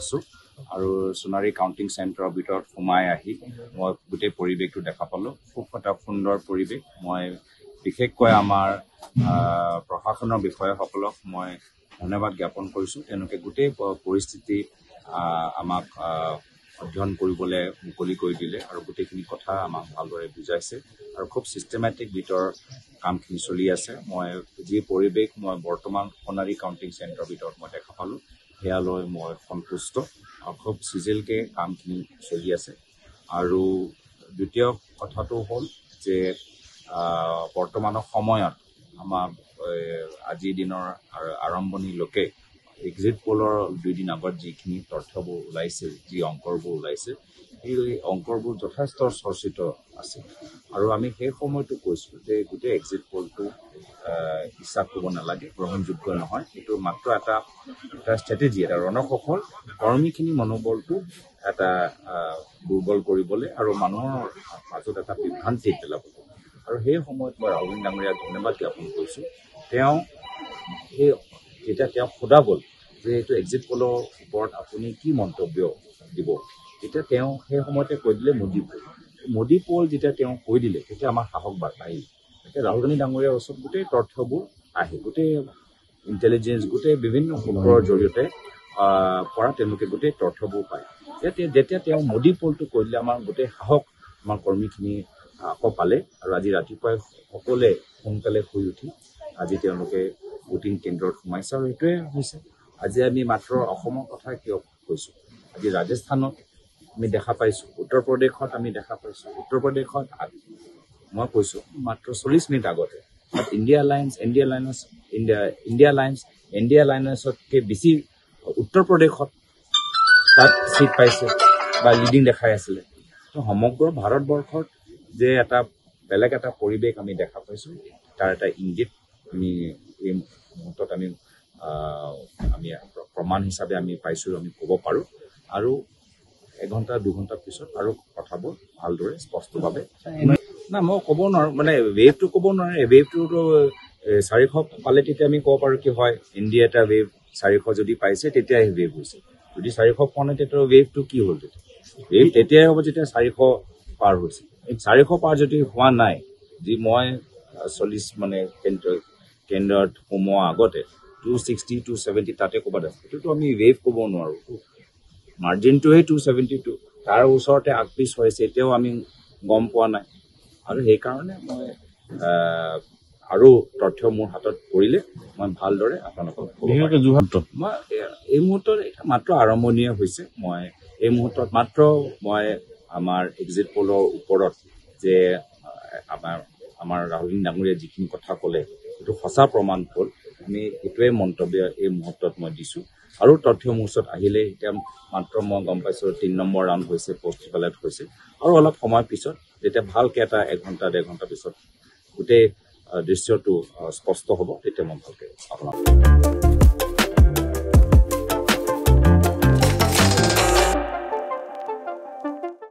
আছো আৰু সোণাৰী কাউন্টিং চেণ্টাৰৰ ভিতৰত সোমাই আহি মই গোটেই পৰিৱেশটো দেখা পালো। খুব এটা সুন্দৰ পৰিৱেশ। মই বিশেষকৈ আমাৰ প্ৰশাসনৰ বিষয়াসকলক মই ধন্যবাদ জ্ঞাপন কৰিছো। তেওঁলোকে গোটেই পৰিস্থিতি আমাক অধ্যয়ন কৰিবলৈ মুকলি কৰি দিলে আৰু গোটেইখিনি কথা আমাক ভালদৰে বুজাইছে আৰু খুব চিষ্টেমেটিক ভিতৰৰ কামখিনি চলি আছে। মই যি পৰিৱেশ মই বৰ্তমান সোণাৰী কাউন্টিং চেণ্টাৰৰ ভিতৰত মই দেখা পালো, সেয়া লৈ মই সন্তুষ্ট। খুব চিজিলকৈ কামখিনি চলি আছে। আৰু দ্বিতীয় কথাটো হ'ল যে বৰ্তমানৰ সময়ত আমাক আজিৰ দিনৰ আৰম্ভণিলৈকে এক্সিট পোলৰ 2 দিন আগত যিখিনি তথ্যবোৰ ওলাইছে, যি অংকবোৰ ওলাইছে, এই অংকবোৰ যথেষ্ট চৰ্চিত আছে। আৰু আমি সেই সময়টো কৈছোঁ যে গোটেই এক্সিট পোলটো বিশ্বাস কৰিব নালাগে, গ্ৰহণযোগ্য নহয়। এইটো মাত্ৰ এটা ষ্ট্ৰেটেজি, এটা ৰণকৌশল কৰ্মীখিনি মনোবলটো এটা দুৰ্বল কৰিবলৈ আৰু মানুহৰ মাজত এটা বিভ্ৰান্তি পেলাবলৈ। আৰু সেই সময়ত মই ৰাহুল ডাঙৰীয়াক ধন্যবাদ জ্ঞাপন কৰিছোঁ। যেতিয়া তেওঁক সোধা গ'ল যে এইটো এক্সিট পোলৰ ওপৰত আপুনি কি মন্তব্য দিব, তেতিয়া তেওঁ সেই সময়তে কৈ দিলে মোদী পোল। যেতিয়া তেওঁ কৈ দিলে তেতিয়া আমাৰ সাহস বাঢ়িল। এতিয়া ৰাহুল গান্ধী ডাঙৰীয়াৰ ওচৰত গোটেই তথ্যবোৰ আহে, গোটেই ইণ্টেলিজেঞ্চ, গোটেই বিভিন্ন সূত্ৰৰ জৰিয়তে পৰা তেওঁলোকে গোটেই তথ্যবোৰ পায়। যেতিয়া তেওঁ মোদী পোলটো কৈ দিলে, আমাৰ গোটেই সাহস আমাৰ কৰ্মীখিনি আকৌ পালে। আৰু আজি ৰাতিপুৱাই সকলোৱে সোনকালে শুই উঠি আজি তেওঁলোকে ভোটিং কেন্দ্ৰত সোমাইছে। আৰু এইটোৱে হৈছে, আজি আমি মাত্ৰ অসমৰ কথা কিয় কৈছোঁ, আজি ৰাজস্থানত আমি দেখা পাইছোঁ, উত্তৰ প্ৰদেশত আমি দেখা পাইছোঁ। উত্তৰ প্ৰদেশত মই কৈছোঁ মাত্ৰ 40 মিনিট আগতে ইণ্ডিয়া এলায়েন্সতকৈ বেছি উত্তৰ প্ৰদেশত তাত চিট পাইছে বা লিডিং দেখাই আছিলে। তো সমগ্ৰ ভাৰতবৰ্ষত যে এটা বেলেগ এটা পৰিৱেশ আমি দেখা পাইছোঁ, তাৰ এটা ইংগিত আমি এই মুহূৰ্তত আমি প্ৰমাণ হিচাপে আমি পাইছোঁ, আমি ক'ব পাৰোঁ। আৰু 1 ঘণ্টা 2 ঘণ্টাৰ পিছত আৰু কথাবোৰ ভালদৰে স্পষ্টভাৱে না মই ক'ব নোৱাৰোঁ, মানে ৱেভটো ক'ব নোৱাৰোঁ। ৱেভটোতো 400 পালে তেতিয়া আমি ক'ব পাৰোঁ কি হয়, ইণ্ডিয়া এটা ৱেভ 400 যদি পাইছে তেতিয়াহে ৱেভ হৈছে। যদি 400 পোৱা নাই তেতিয়া ৱেভটো কি হ'ল? ৱেভ তেতিয়াই হ'ব যেতিয়া 400 পাৰ হৈছে। 400 পাৰ যদি হোৱা নাই, যি মই 40 মানে কেন্দ্ৰত সোমোৱাৰ আগতে 260 270 তাতে ক'ৰবাত আছে, সেইটোতো আমি ৱেভ ক'ব নোৱাৰোঁ। মাৰ্জিনটোহে 272, তাৰ ওচৰতে আগপিছ হৈছে, এতিয়াও আমি গম পোৱা নাই। আৰু সেইকাৰণে মই আৰু তথ্য মোৰ হাতত পৰিলে মই ভালদৰে আপোনালোকক মই এই মুহূৰ্তত মাত্ৰ আৰম্ভণিয়ে হৈছে। মই এই মুহূৰ্তত মাত্ৰ মই আমাৰ এক্সিট পোলৰ ওপৰত যে আমাৰ ৰাহুল ডাঙৰীয়াই যিখিনি কথা ক'লে সেইটো সঁচা প্ৰমাণ হ'ল। আমি এইটোৱে মন্তব্য এই মুহূৰ্তত মই দিছোঁ। আৰু তথ্য মোৰ ওচৰত আহিলে এতিয়া মাত্ৰ মই গম পাইছোঁ 3 নম্বৰ ৰাউণ্ড হৈছে, পোষ্ট বেলট হৈছে। আৰু অলপ সময় পিছত যেতিয়া ভালকৈ এটা 1 ঘণ্টা 1.5 ঘণ্টা পিছত গোটেই দৃশ্যটো স্পষ্ট হ'ব, তেতিয়া মই ভালকৈ আপোনাক